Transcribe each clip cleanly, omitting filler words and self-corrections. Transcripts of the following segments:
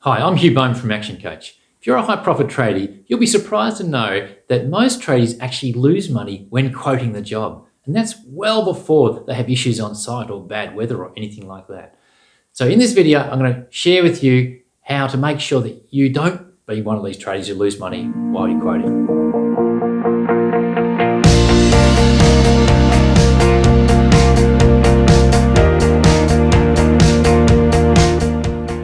Hi, I'm Hugh Bone from Action Coach. If you're a high profit tradie, you'll be surprised to know that most tradies actually lose money when quoting the job. And that's well before they have issues on site or bad weather or anything like that. So in this video, I'm going to share with you how to make sure that you don't be one of these tradies who lose money while you're quoting.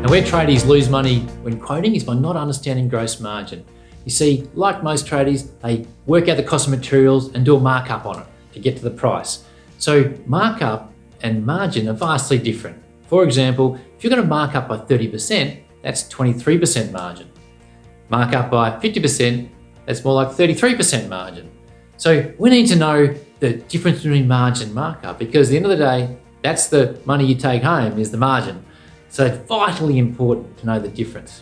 Where tradies lose money when quoting is by not understanding gross margin. You see, like most tradies, they work out the cost of materials and do a markup on it to get to the price. So markup and margin are vastly different. For example, if you're going to mark up by 30%, that's 23% margin. Mark up by 50%, that's more like 33% margin. So we need to know the difference between margin and markup, because at the end of the day, that's the money you take home is the margin. So it's vitally important to know the difference.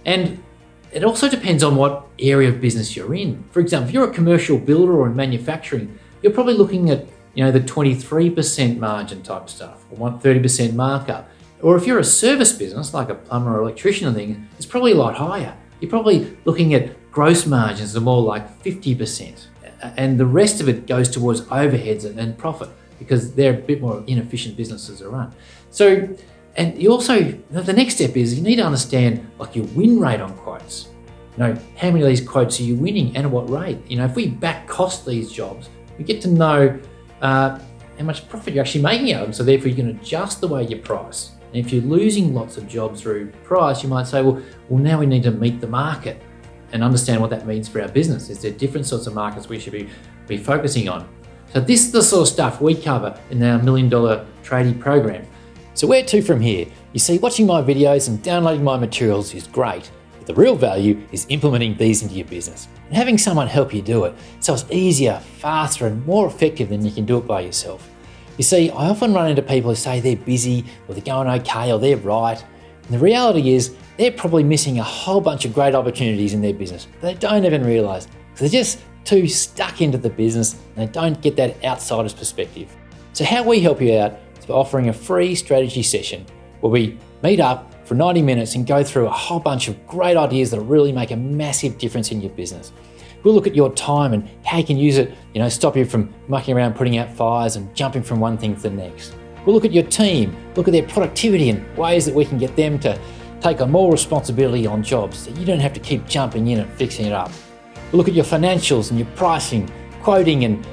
And it also depends on what area of business you're in. For example, if you're a commercial builder or in manufacturing, you're probably looking at the 23% margin type stuff, or 30% markup. Or if you're a service business like a plumber or electrician and things, it's probably a lot higher. You're probably looking at gross margins that are more like 50%. And the rest of it goes towards overheads and profit, because they're a bit more inefficient businesses to run. And you also, the next step is you need to understand like your win rate on quotes. How many of these quotes are you winning and at what rate? If we back cost these jobs, we get to know how much profit you're actually making out of them. So therefore you can adjust the way you price. And if you're losing lots of jobs through price, you might say, well, now we need to meet the market and understand what that means for our business. Is there different sorts of markets we should be focusing on? So this is the sort of stuff we cover in our $1 Million Tradie program. So where to from here? You see, watching my videos and downloading my materials is great, but the real value is implementing these into your business and having someone help you do it, so it's easier, faster and more effective than you can do it by yourself. You see, I often run into people who say they're busy or they're going okay or they're right, and the reality is they're probably missing a whole bunch of great opportunities in their business they don't even realise, because they're just too stuck into the business and they don't get that outsider's perspective. So how we help you out is by offering a free strategy session where we meet up for 90 minutes and go through a whole bunch of great ideas that really make a massive difference in your business. We'll look at your time and how you can use it, stop you from mucking around, putting out fires and jumping from one thing to the next. We'll look at your team, look at their productivity and ways that we can get them to take on more responsibility on jobs so you don't have to keep jumping in and fixing it up. We'll look at your financials and your pricing, quoting, and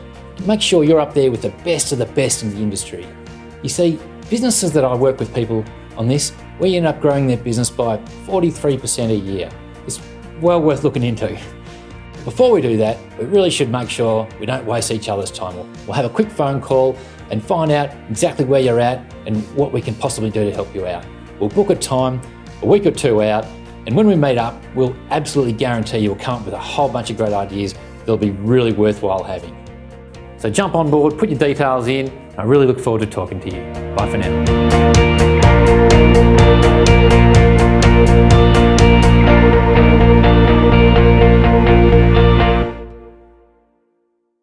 make sure you're up there with the best of the best in the industry. You see, businesses that I work with people on this, we end up growing their business by 43% a year. It's well worth looking into. Before we do that, we really should make sure we don't waste each other's time. We'll have a quick phone call and find out exactly where you're at and what we can possibly do to help you out. We'll book a time, a week or two out, and when we meet up, we'll absolutely guarantee you'll come up with a whole bunch of great ideas that'll be really worthwhile having. So jump on board, put your details in. I really look forward to talking to you. Bye for now.